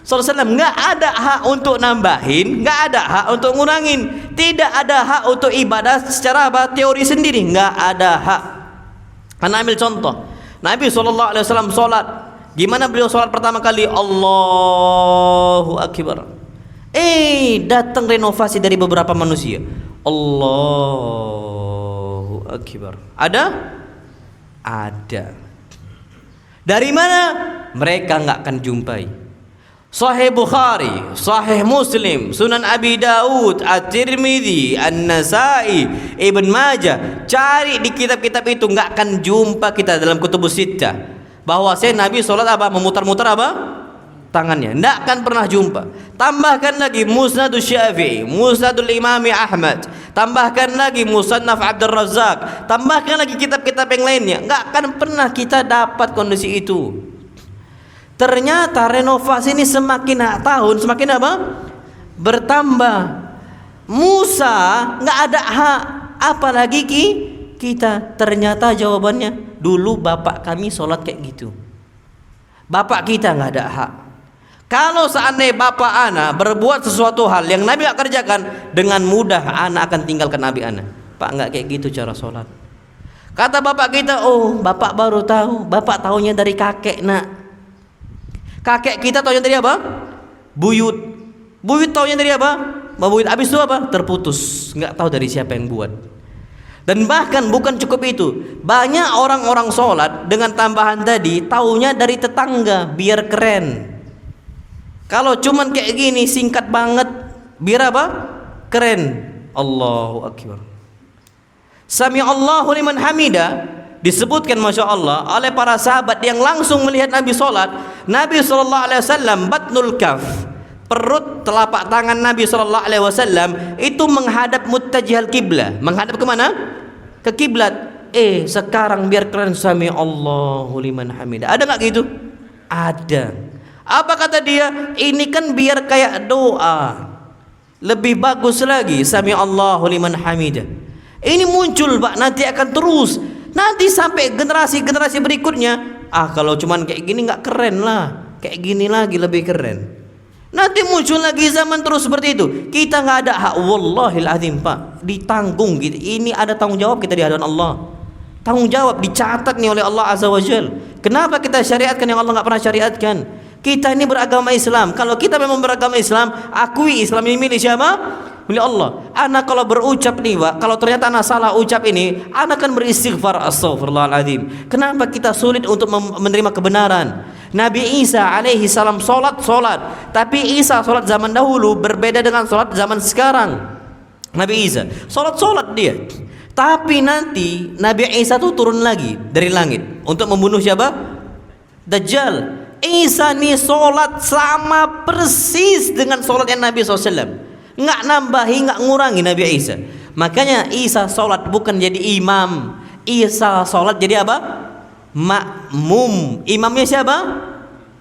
SAW, nggak ada hak untuk nambahin, nggak ada hak untuk ngurangin, tidak ada hak untuk ibadah secara teori sendiri, nggak ada hak. Karena ambil contoh, Nabi SAW sholat. Gimana beliau sholat pertama kali? Allahu Akbar. Datang renovasi dari beberapa manusia. Allahu Akbar. Ada? Ada. Dari mana? Mereka nggak akan jumpai. Sahih Bukhari, Sahih Muslim, Sunan Abi Daud, At-Tirmidzi, An-Nasai, Ibn Majah. Cari di kitab-kitab itu, nggak akan jumpa kita dalam kutubus sittah bahwa Nabi sholat apa? Memutar-mutar apa? Tangannya. Nggak akan pernah jumpa. Tambahkan lagi Musnadul Syafi'i, Musnadul Imami Ahmad, tambahkan lagi Musannaf Abdul Razzaq, tambahkan lagi kitab-kitab yang lainnya. Nggak akan pernah kita dapat kondisi itu. Ternyata renovasi ini semakin tahun semakin apa? Bertambah. Musa nggak ada hak, apalagi kita. Ternyata jawabannya, dulu bapak kami sholat kayak gitu. Bapak kita nggak ada hak. Kalau seandainya bapak ana berbuat sesuatu hal yang Nabi nggak kerjakan, dengan mudah ana akan tinggalkan Nabi ana. Pak, nggak kayak gitu cara sholat. Kata bapak kita, oh bapak baru tahu. Bapak tahunya dari kakek nak. Kakek kita tahunya dari apa? Buyut. Buyut tahunya dari apa? Buyut. Habis itu apa? Terputus. Nggak tahu dari siapa yang buat. Dan bahkan bukan cukup itu, banyak orang-orang sholat dengan tambahan tadi tahunya dari tetangga biar keren. Kalau cuman kayak gini singkat banget, biar apa? Keren. Allahu Akbar. Sami Allahu liman hamida. Disebutkan Masya Allah oleh para sahabat yang langsung melihat Nabi sholat. Nabi SAW batnul kaf, perut telapak tangan Nabi SAW itu menghadap muttajihal kiblah. Menghadap kemana? Ke kiblat. Sekarang biar keren sami Allahu liman hamidah. Ada nggak gitu? Ada. Apa kata dia? Ini kan biar kayak doa. Lebih bagus lagi sami Allahu liman hamidah. Ini muncul Pak, nanti akan terus. Nanti sampai generasi-generasi berikutnya, kalau cuman kayak gini nggak keren lah, kayak gini lagi lebih keren. Nanti muncul lagi zaman terus seperti itu. Kita nggak ada hak, wallahil azim Pak, ditanggung gitu. Ini ada tanggung jawab kita di hadapan Allah. Tanggung jawab dicatat nih oleh Allah Azza wa Jal. Kenapa kita syariatkan yang Allah nggak pernah syariatkan? Kita ini beragama Islam. Kalau kita memang beragama Islam, akui Islam ini milik siapa? Milik Allah. Anak kalau berucap nih Pak, kalau ternyata anak salah ucap ini, anak kan beristighfar, astaghfirullahaladzim. Kenapa kita sulit untuk menerima kebenaran? Nabi Isa alaihi salam solat, tapi Isa solat zaman dahulu berbeda dengan solat zaman sekarang. Nabi Isa solat dia, tapi nanti Nabi Isa tuh turun lagi dari langit untuk membunuh siapa? Dajjal. Isa nih solat sama persis dengan solatnya Nabi SAW. Nggak nambahi, nggak ngurangi Nabi Isa. Makanya Isa sholat bukan jadi imam. Isa sholat jadi apa? Makmum. Imamnya siapa?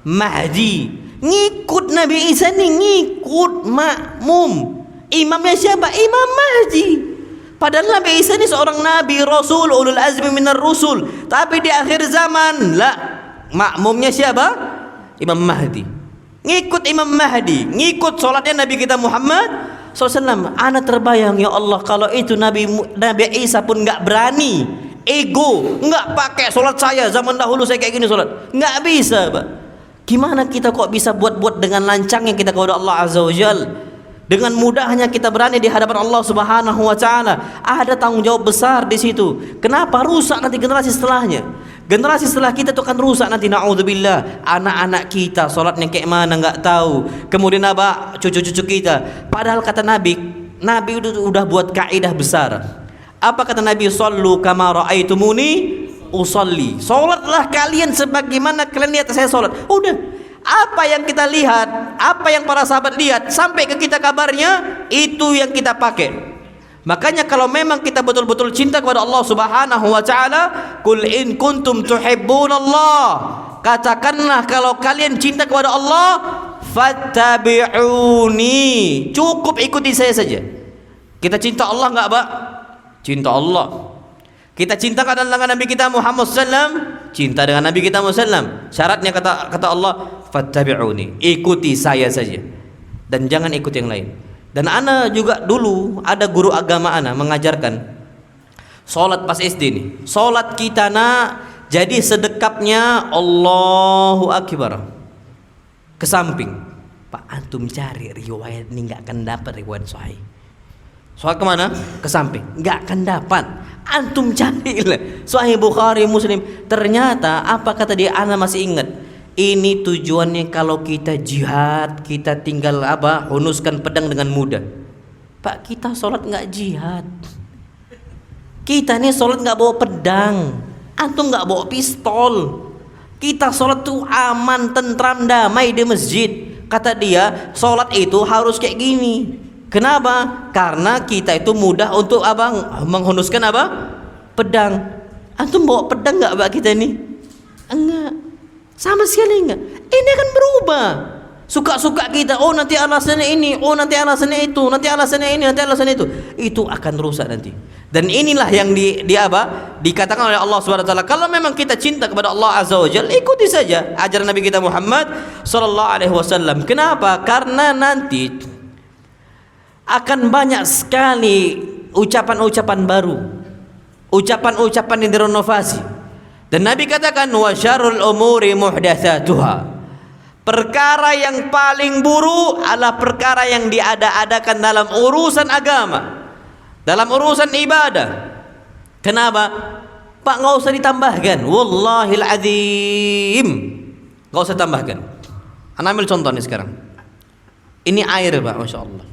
Mahdi. Ngikut Nabi Isa nih, ngikut makmum. Imamnya siapa? Imam Mahdi. Padahal Nabi Isa ini seorang nabi, rasul, ulul azmi minar rusul. Tapi di akhir zaman, makmumnya siapa? Imam Mahdi. Ngikut Imam Mahdi, ngikut sholatnya Nabi kita Muhammad SAW. Ana terbayang, ya Allah, kalau itu Nabi Isa pun nggak berani, ego, nggak pakai sholat saya zaman dahulu saya kayak gini sholat, nggak bisa Pak. Gimana kita kok bisa buat dengan lancangnya kita kepada Allah Azza wa Jal? Dengan mudahnya kita berani di hadapan Allah Subhanahu wa Ta'ala. Ada tanggung jawab besar di situ. Kenapa rusak nanti generasi setelahnya? Generasi setelah kita itu akan rusak nanti, na'udzubillah. Anak-anak kita sholatnya kayak mana nggak tahu. Kemudian apa? Cucu-cucu kita. Padahal kata Nabi udah buat kaidah besar. Apa kata Nabi? Shallu kama ra'aitumuni usolli. Sholatlah kalian sebagaimana kalian lihat saya sholat. Udah. Apa yang kita lihat, apa yang para sahabat lihat, sampai ke kita kabarnya, itu yang kita pakai. Makanya kalau memang kita betul-betul cinta kepada Allah Subhanahu wa Ta'ala, qul in kuntum tuhibbunallah, katakanlah kalau kalian cinta kepada Allah, fattabi'uni, cukup ikuti saya saja. Kita cinta Allah enggak Pak? Cinta Allah. Kita cinta dengan Nabi kita Muhammad SAW, cinta dengan Nabi kita Muhammad SAW. Syaratnya kata Allah, fattabi'uni, ikuti saya saja dan jangan ikut yang lain. Dan ana juga dulu ada guru agama ana mengajarkan sholat pas SD nih. Sholat kita Jadi sedekapnya Allahu Akbar ke samping. Pak, antum cari riwayat ini nggak akan dapat riwayat sahih. Soal kemana? Ke samping, nggak akan dapat. Antum carilah Sahih Bukhari, Muslim. Ternyata apa kata dia? Ana masih ingat. Ini tujuannya kalau kita jihad, kita tinggal apa? Hunuskan pedang dengan mudah. Pak, kita sholat nggak jihad. Kita nih sholat nggak bawa pedang. Antum nggak bawa pistol. Kita sholat tuh aman, tentram, damai di masjid. Kata dia, sholat itu harus kayak gini. Kenapa? Karena kita itu mudah untuk apa? Menghunuskan apa? Pedang. Antum bawa pedang nggak Pak kita ini? Enggak, sama sekali enggak. Ini akan berubah. Suka-suka kita. Oh nanti alasannya ini. Oh nanti alasannya itu. Nanti alasannya ini. Nanti alasannya itu. Itu akan rusak nanti. Dan inilah yang dikatakan oleh Allah Subhanahu Wa Taala. Kalau memang kita cinta kepada Allah Azza wa Jalla, ikuti saja ajaran Nabi kita Muhammad Sallallahu Alaihi Wasallam. Kenapa? Karena nanti akan banyak sekali ucapan-ucapan baru, ucapan-ucapan yang direnovasi. Dan Nabi katakan wa syarrul umuri muhdatsatuha. Perkara yang paling buruk adalah perkara yang diada-adakan dalam urusan agama, dalam urusan ibadah. Kenapa? Pak, nggak usah ditambahkan. Wallahil azim, nggak usah tambahkan. Anda ambil contoh nih sekarang. Ini air Pak, masya Allah.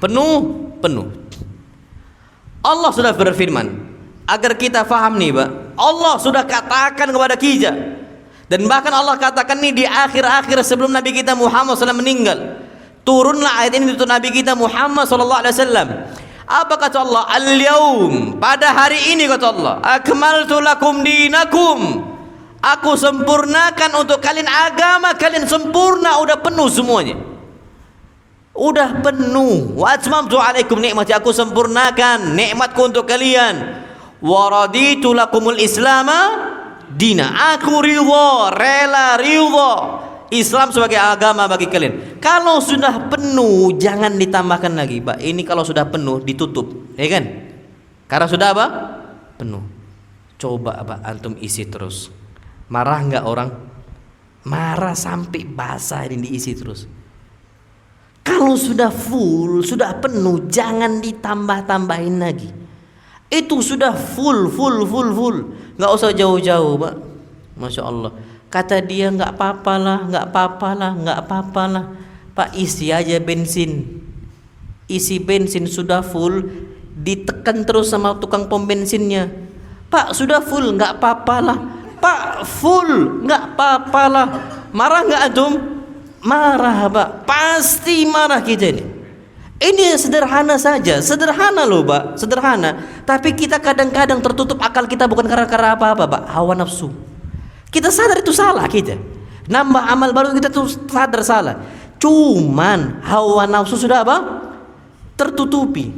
Penuh. Allah sudah berfirman agar kita faham nih Pak. Allah sudah katakan kepada kita, dan bahkan Allah katakan nih di akhir-akhir sebelum Nabi kita Muhammad SAW meninggal, turunlah ayat ini untuk Nabi kita Muhammad SAW. Apa kata Allah? Al-yaum, pada hari ini kata Allah, akmaltu lakum dinakum, aku sempurnakan untuk kalian agama kalian, sempurna, udah penuh semuanya. Udah penuh. Wa atmamtu alaikum nikmati, aku sempurnakan nikmatku untuk kalian. Wa raditu lakumul islama dina, aku rela Islam sebagai agama bagi kalian. Kalau sudah penuh jangan ditambahkan lagi Pak. Ini kalau sudah penuh ditutup, ya kan? Karena sudah apa? Penuh. Coba Pak antum isi terus. Marah nggak orang? Marah sampai basah ini diisi terus. Kalau sudah full, sudah penuh, jangan ditambah-tambahin lagi. Itu sudah full. Nggak usah jauh-jauh Pak. Masya Allah. Kata dia nggak apa-apa lah. Pak, isi aja bensin. Isi bensin sudah full, ditekan terus sama tukang pom bensinnya. Pak, sudah full, nggak apa-apa lah. Pak, full, nggak apa-apa lah. Marah nggak antum? Marah Pak, pasti marah kita ini. Ini sederhana saja, sederhana loh Pak, sederhana. Tapi kita kadang-kadang tertutup akal kita bukan karena apa-apa Pak, hawa nafsu. Kita sadar itu salah kita. Nambah amal baru kita tuh sadar salah. Cuman hawa nafsu sudah apa? Tertutupi.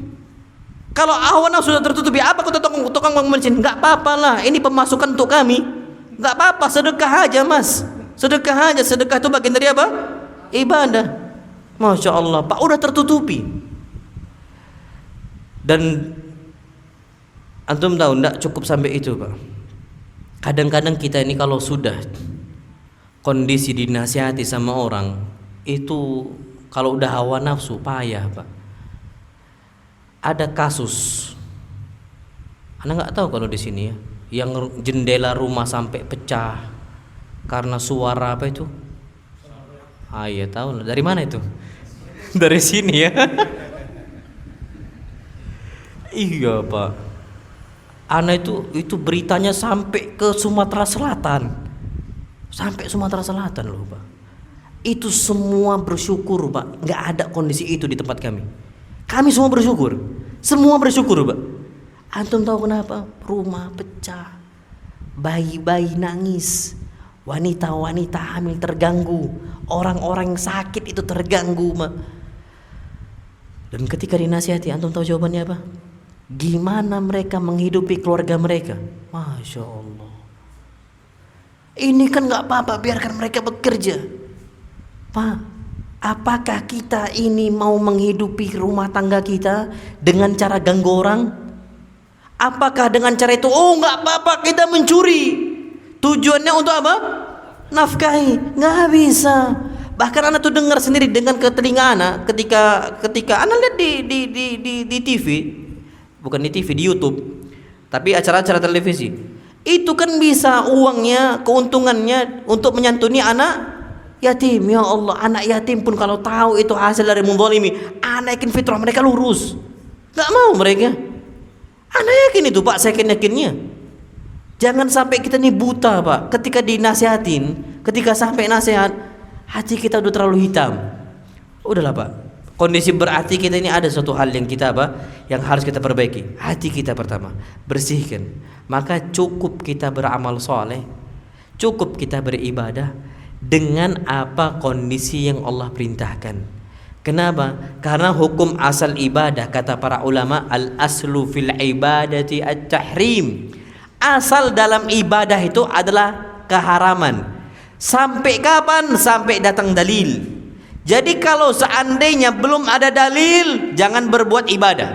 Kalau hawa nafsu sudah tertutupi, apa kata tukang bensin? Enggak apa-apa lah, ini pemasukan untuk kami. Enggak apa-apa, sedekah aja Mas. Sedekah aja, sedekah itu bagian dari apa? Ibadah. Masya Allah Pak, udah tertutupi. Dan antum tahu enggak cukup sampai itu Pak. Kadang-kadang kita ini kalau sudah kondisi dinasihati sama orang itu, kalau udah hawa nafsu payah Pak. Ada kasus, Anda nggak tahu kalau di sini ya, yang jendela rumah sampai pecah karena suara apa itu? Ah iya tahu. Dari mana itu? Dari sini ya. Iya Pak. Ana itu beritanya sampai ke Sumatera Selatan. Sampai Sumatera Selatan loh Pak. Itu semua bersyukur Pak, nggak ada kondisi itu di tempat kami. Kami semua bersyukur. Semua bersyukur Pak. Antum tahu kenapa? Rumah pecah, bayi-bayi nangis, wanita-wanita hamil terganggu, orang-orang yang sakit itu terganggu Pak. Dan ketika dinasihati, antum tahu jawabannya apa? Gimana mereka menghidupi keluarga mereka? Masya Allah. Ini kan nggak apa-apa, biarkan mereka bekerja. Pak, apakah kita ini mau menghidupi rumah tangga kita dengan cara ganggu orang? Apakah dengan cara itu, oh nggak apa-apa kita mencuri, Tujuannya untuk apa? Nafkahi. Nggak bisa. Bahkan anak tuh dengar sendiri dengan ke telinga anak ketika anak lihat di TV, bukan di TV, di YouTube, tapi acara-acara televisi. Itu kan bisa uangnya, keuntungannya untuk menyantuni anak yatim. Ya Allah, anak yatim pun kalau tahu itu hasil dari menzalimi, anak yakin fitrah mereka lurus. Nggak mau mereka. Anak yakin itu Pak, saya yakinnya. Jangan sampai kita nih buta Pak. Ketika dinasihatin, ketika sampai nasihat, hati kita udah terlalu hitam. Udahlah Pak. Kondisi berarti kita ini ada suatu hal yang kita yang harus kita perbaiki. Hati kita pertama, bersihkan. Maka cukup kita beramal soleh, cukup kita beribadah dengan apa kondisi yang Allah perintahkan. Kenapa? Karena hukum asal ibadah, kata para ulama, al aslu fil ibadati at-tahrim. Asal dalam ibadah itu adalah keharaman. Sampai kapan? Sampai datang dalil. Jadi kalau seandainya belum ada dalil, jangan berbuat ibadah.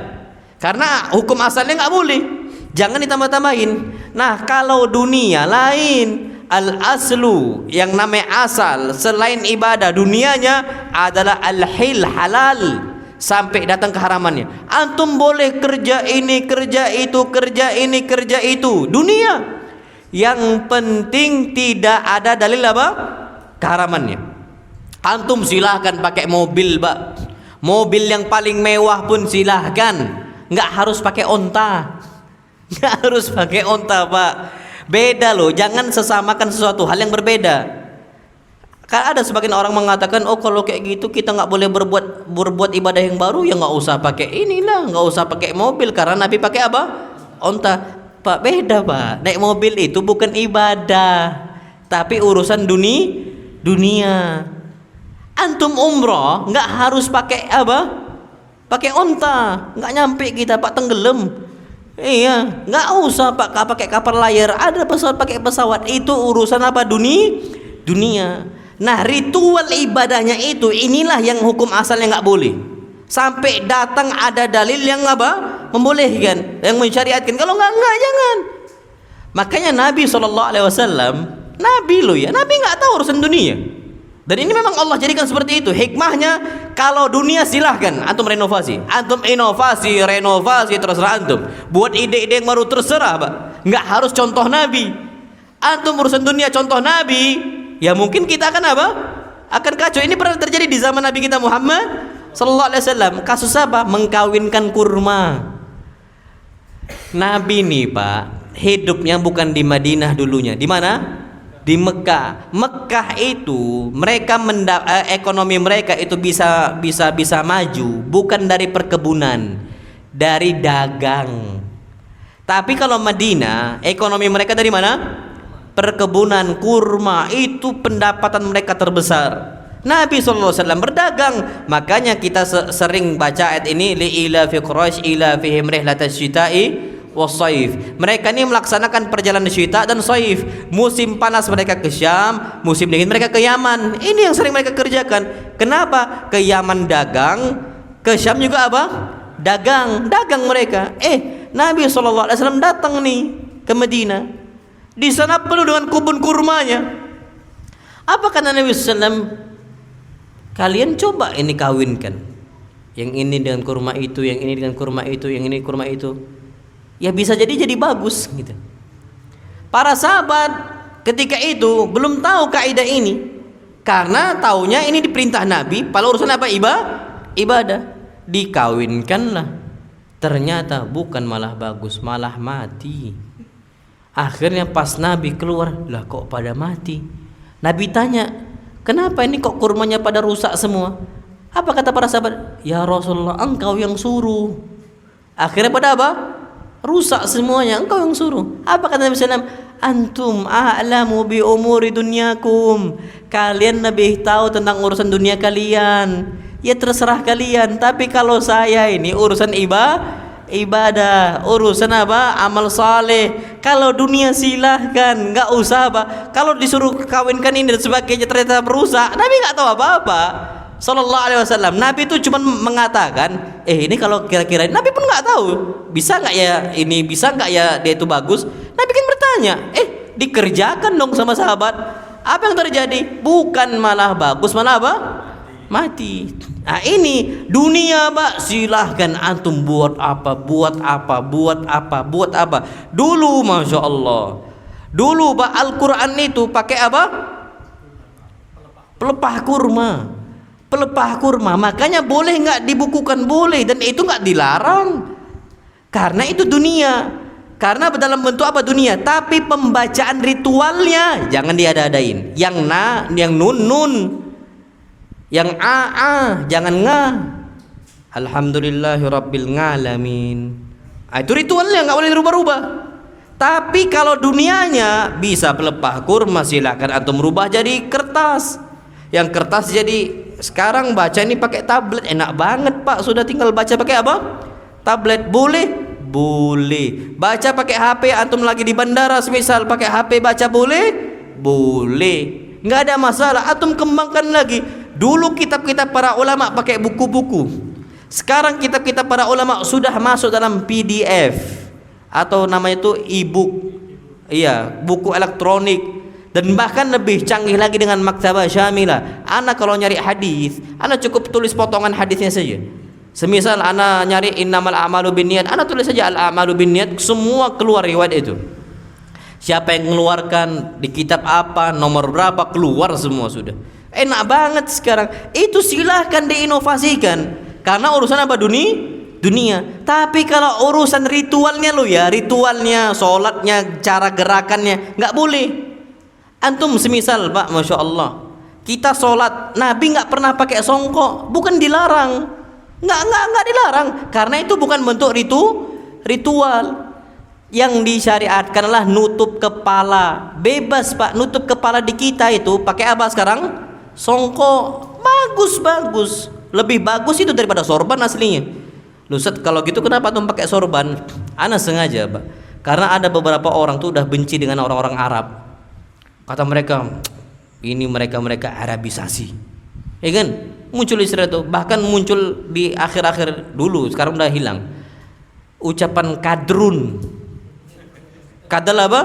Karena hukum asalnya nggak boleh. Jangan ditambah-tambahin. Nah, kalau dunia lain, al aslu yang namanya asal selain ibadah, dunianya adalah al-hil, halal, sampai datang keharamannya. Antum boleh kerja ini, kerja itu, kerja ini, kerja itu, dunia. Yang penting tidak ada dalil keharamannya. Antum silahkan pakai mobil Pak, mobil yang paling mewah pun silahkan, nggak harus pakai onta, nggak harus pakai onta Pak. Beda loh, jangan sesamakan sesuatu hal yang berbeda. Kan ada sebagian orang mengatakan, oh kalau kayak gitu kita nggak boleh berbuat ibadah yang baru, ya nggak usah pakai inilah, nggak usah pakai mobil karena Nabi pakai onta. Pak, beda Pak, naik mobil itu bukan ibadah, tapi urusan dunia. Antum umroh nggak harus pakai pakai onta, nggak nyampe kita Pak, tenggelam. Iya, nggak usah Pak pakai kapal layar, ada pesawat pakai pesawat, itu urusan dunia. Nah, ritual ibadahnya itu, inilah yang hukum asalnya nggak boleh. Sampai datang ada dalil yang membolehkan, yang mensyariatkan. Kalau nggak jangan. Makanya Nabi SAW, Nabi loh ya, Nabi nggak tahu urusan dunia. Dan ini memang Allah jadikan seperti itu. Hikmahnya, kalau dunia silahkan antum renovasi. Antum inovasi, renovasi, terserah antum. Buat ide-ide yang baru terserah Pak. Nggak harus contoh Nabi. Antum urusan dunia contoh Nabi, ya mungkin kita akan akan kacau. Ini pernah terjadi di zaman Nabi kita Muhammad sallallahu alaihi wasallam. Kasus apa? Mengkawinkan kurma. Nabi nih Pak, hidupnya bukan di Madinah dulunya. Di mana? Di Mekah. Mekah itu mereka ekonomi mereka itu bisa maju bukan dari perkebunan, dari dagang. Tapi kalau Madinah, ekonomi mereka dari mana? Perkebunan kurma, itu pendapatan mereka terbesar. Nabi SAW berdagang. Makanya kita sering baca ayat ini, li ila fi Quraisy ila fihim rihlatasyita'i wasaif. Mereka ini melaksanakan perjalanan syita dan saif. Musim panas mereka ke Syam, musim dingin mereka ke Yaman. Ini yang sering mereka kerjakan. Kenapa? Ke Yaman dagang, ke Syam juga dagang mereka. Nabi SAW datang nih ke Madinah. Di sana penuh dengan kebun kurmanya. Apa kata Nabi SAW? Kalian coba ini kawinkan. Yang ini dengan kurma itu, yang ini dengan kurma itu, yang ini kurma itu. Ya bisa jadi bagus gitu. Para sahabat ketika itu belum tahu kaidah ini, karena taunya ini diperintah Nabi. Pada urusan ibadah, dikawinkanlah. Ternyata bukan malah bagus, malah mati. Akhirnya pas Nabi keluar, lah kok pada mati. Nabi tanya, kenapa ini kok kurmanya pada rusak semua? Apa kata para sahabat? Ya Rasulullah, engkau yang suruh. Akhirnya pada rusak semuanya, engkau yang suruh. Apa kata Nabi SAW? Antum a'lamu bi umuri dunyakum. Kalian lebih tahu tentang urusan dunia kalian. Ya terserah kalian. Tapi kalau saya ini urusan ibadah, urusan amal saleh. Kalau dunia silahkan, nggak usah Kalau disuruh kawinkan ini dan sebagainya ternyata merusak, Nabi nggak tahu apa-apa. Sallallahu alaihi wasallam. Nabi itu cuma mengatakan, ini kalau kira-kira, Nabi pun nggak tahu bisa nggak ya ini, bisa nggak ya dia itu bagus. Nabi kan bertanya, dikerjakan dong sama sahabat. Apa yang terjadi? Bukan malah bagus, malah apa? Mati. Nah ini dunia Pak, silahkan antum buat apa, buat apa, buat apa, buat apa. Dulu Masya Allah, dulu Pak Al-Quran itu pakai apa? Pelepah kurma. Pelepah kurma, makanya boleh nggak dibukukan? Boleh, dan itu nggak dilarang. Karena itu dunia. Karena dalam bentuk apa dunia, tapi pembacaan ritualnya jangan diada-adain. Yang na, yang nun, yang a, jangan nga. Alhamdulillahirabbil alamin. Itu ritualnya nggak boleh dirubah-rubah. Tapi kalau dunianya bisa pelepah kurma, silakan antum rubah jadi kertas. Yang kertas jadi sekarang baca ini pakai tablet, enak banget Pak. Sudah tinggal baca pakai apa? Tablet. Boleh? Boleh. Baca pakai HP, antum lagi di bandara semisal pakai HP baca boleh? Boleh. Nggak ada masalah, antum kembangkan lagi. Dulu kitab-kitab para ulama pakai buku-buku. Sekarang kitab-kitab para ulama sudah masuk dalam PDF atau namanya itu e-book. Iya, buku elektronik. Dan bahkan lebih canggih lagi dengan maktabah syamilah. Ana kalau nyari hadis, ana cukup tulis potongan hadisnya saja. Semisal ana nyari innamal a'malu binniyat, ana tulis saja al a'malu binniyat, semua keluar riwayat itu. Siapa yang mengeluarkan, di kitab apa, nomor berapa, keluar semua sudah. Enak banget sekarang. Itu silahkan diinovasikan. Karena urusan apa? Dunia. Tapi kalau urusan ritualnya lo ya, ritualnya, sholatnya, cara gerakannya, nggak boleh. Antum semisal Pak, Masya Allah, kita sholat, Nabi nggak pernah pakai songkok, bukan dilarang. Nggak dilarang, karena itu bukan bentuk ritual. Yang disyariatkanlah nutup kepala, bebas Pak. Nutup kepala di kita itu pakai apa sekarang? Songkok. Bagus, lebih bagus itu daripada sorban aslinya. Lusat kalau gitu kenapa tuh pakai sorban? Ana sengaja Pak, karena ada beberapa orang tuh udah benci dengan orang-orang Arab. Kata mereka, ini mereka Arabisasi, ya kan? Muncul istilah itu, bahkan muncul di akhir-akhir dulu, sekarang udah hilang. Ucapan kadrun, kadal apa?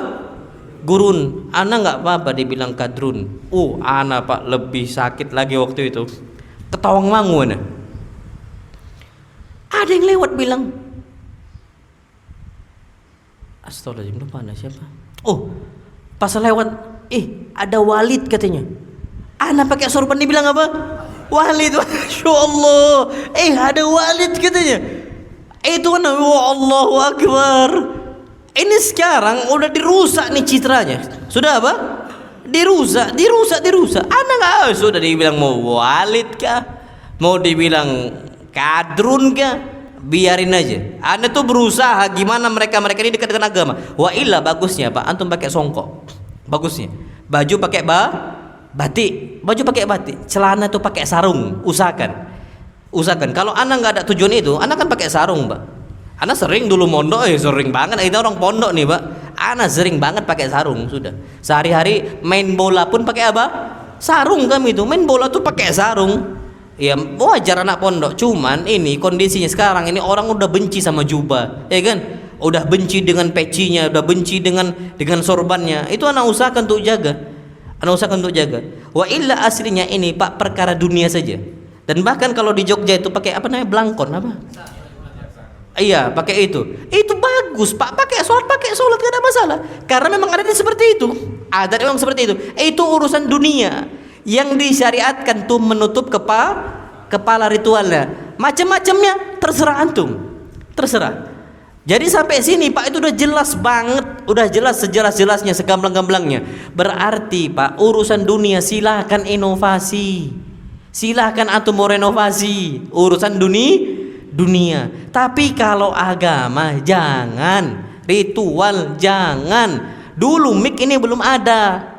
Gurun. Ana nggak apa-apa dibilang kadrun. Ana Pak lebih sakit lagi waktu itu. Ketawang mangu ana. Ada yang lewat bilang, astagfirullahaladzim, lupa ana siapa. Pas lewat, ada Walid katanya. Ana pakai sorban dibilang apa? Walid. Masya Allah. Ada Walid katanya. Itu kan, Allahu Akbar. Ini sekarang udah dirusak nih citranya. Sudah apa? Dirusak. Ana nggak sudah dibilang mau Walid kah, mau dibilang kadrun kah, biarin aja. Ana tuh berusaha gimana mereka ini dekat dengan agama. Wa illa bagusnya Pak, antum pakai songkok. Bagusnya. Baju pakai batik. Baju pakai batik. Celana tuh pakai sarung. Usahakan. Kalau ana nggak ada tujuan itu, ana kan pakai sarung Pak. Ana sering dulu mondok, sering banget. Kita orang pondok nih Pak. Ana sering banget pakai sarung sudah. Sehari-hari main bola pun pakai apa? Sarung kami itu. Main bola tuh pakai sarung. Ya wajar anak pondok. Cuman ini kondisinya sekarang ini orang udah benci sama jubah, ya kan? Udah benci dengan pecinya, udah benci dengan sorbannya. Itu anak usahakan untuk jaga. Wa illa aslinya ini Pak perkara dunia saja. Dan bahkan kalau di Jogja itu pakai apa namanya, blangkon apa? Iya, pakai itu. Itu bagus Pak, pakai sholat gak ada masalah. Karena memang adatnya seperti itu. Adat memang seperti itu. Itu urusan dunia. Yang disyariatkan tuh menutup kepala ritualnya. Macam-macamnya terserah antum. Terserah. Jadi sampai sini Pak itu udah jelas banget, udah jelas sejelas-jelasnya, segamblang-gamblangnya. Berarti Pak urusan dunia silahkan inovasi, silahkan antum mau renovasi urusan dunia. Tapi kalau agama jangan, ritual jangan. Dulu mic ini belum ada,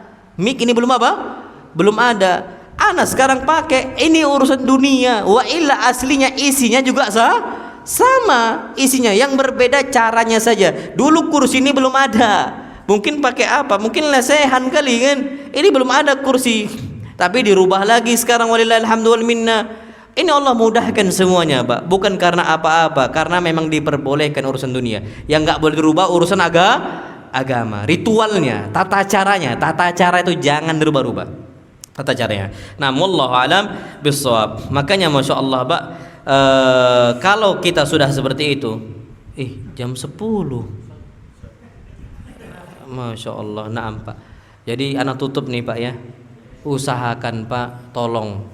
belum ada. Ana sekarang pakai, ini urusan dunia. Wa illa aslinya isinya juga sama isinya, yang berbeda caranya saja. Dulu kursi ini belum ada, mungkin pakai apa? Mungkin lesehan kali kan. Ini belum ada kursi, tapi dirubah lagi sekarang. Walillahil hamdu wal minna. Ini Allah mudahkan semuanya Pak. Bukan karena apa-apa, karena memang diperbolehkan urusan dunia. Yang nggak boleh dirubah urusan agama, ritualnya, tata cara itu jangan dirubah-rubah. Tata caranya. Nah, wallahu alam bissawab. Makanya Masya Allah, Pak, kalau kita sudah seperti itu, jam 10. Masya Allah, naam Pak. Jadi anak tutup nih Pak ya. Usahakan Pak, tolong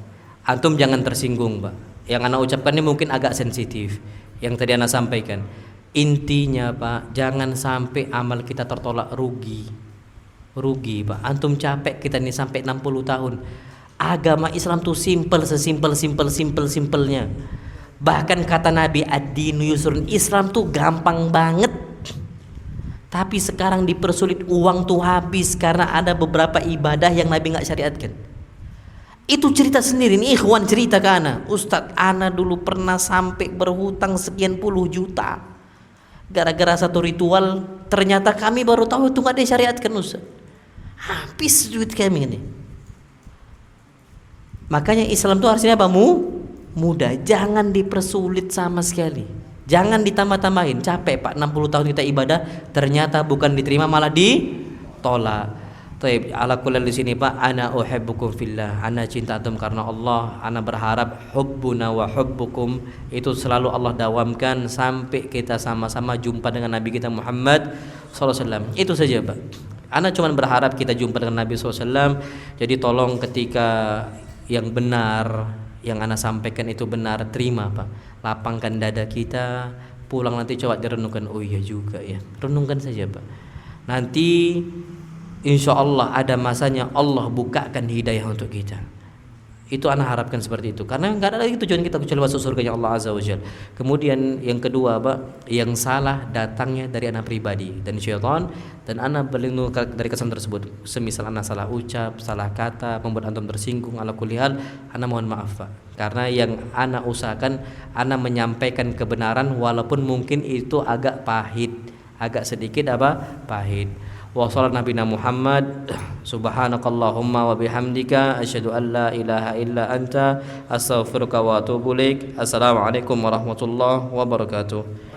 antum jangan tersinggung Pak. Yang anak ucapkan ini mungkin agak sensitif. Yang tadi anak sampaikan. Intinya Pak, jangan sampai amal kita tertolak rugi Pak. Antum capek kita ini sampai 60 tahun. Agama Islam tuh simpelnya. Bahkan kata Nabi, ad-dinu yusrun, Islam tuh gampang banget. Tapi sekarang dipersulit, uang tuh habis karena ada beberapa ibadah yang Nabi nggak syariatkan. Itu cerita sendiri nih, ikhwan cerita ke ana, Ustadz, ana dulu pernah sampai berhutang sekian puluh juta gara-gara satu ritual. Ternyata kami baru tahu itu nggak disyariatkan Ustadz. Habis duit kami ini. Makanya Islam itu harusnya apa? Mudah, jangan dipersulit sama sekali. Jangan ditambah-tambahin. Capek Pak, 60 tahun kita ibadah ternyata bukan diterima malah ditolak. Taib, ala kulli di sini Pak, ana uhibbukum fillah. Ana cinta antum karena Allah. Ana berharap hubbuna wa hubbukum itu selalu Allah dawamkan sampai kita sama-sama jumpa dengan Nabi kita Muhammad SAW. Itu saja Pak. Ana cuma berharap kita jumpa dengan Nabi SAW. Jadi tolong ketika yang benar, yang ana sampaikan itu benar, terima Pak. Lapangkan dada kita. Pulang nanti coba direnungkan. Oh iya juga ya. Renungkan saja Pak. Nanti insya Allah ada masanya Allah bukakan hidayah untuk kita. Itu ana harapkan seperti itu. Karena nggak ada lagi tujuan kita kecuali masuk surganya Allah Azza wa Jalla. Kemudian yang kedua Pak, yang salah datangnya dari ana pribadi dan syaitan, dan ana berlindung dari kesan tersebut. Semisal ana salah ucap, salah kata, membuat antum tersinggung, ala kulli hal, ana mohon maaf Pak. Karena yang ana usahakan, ana menyampaikan kebenaran walaupun mungkin itu agak pahit, agak sedikit pahit. Wa sallallahu nabiyana Muhammad, subhanakallahumma wa bihamdika asyhadu an la ilaha illa anta astaghfiruka wa atubu ilaik. Assalamualaikum warahmatullahi wabarakatuh.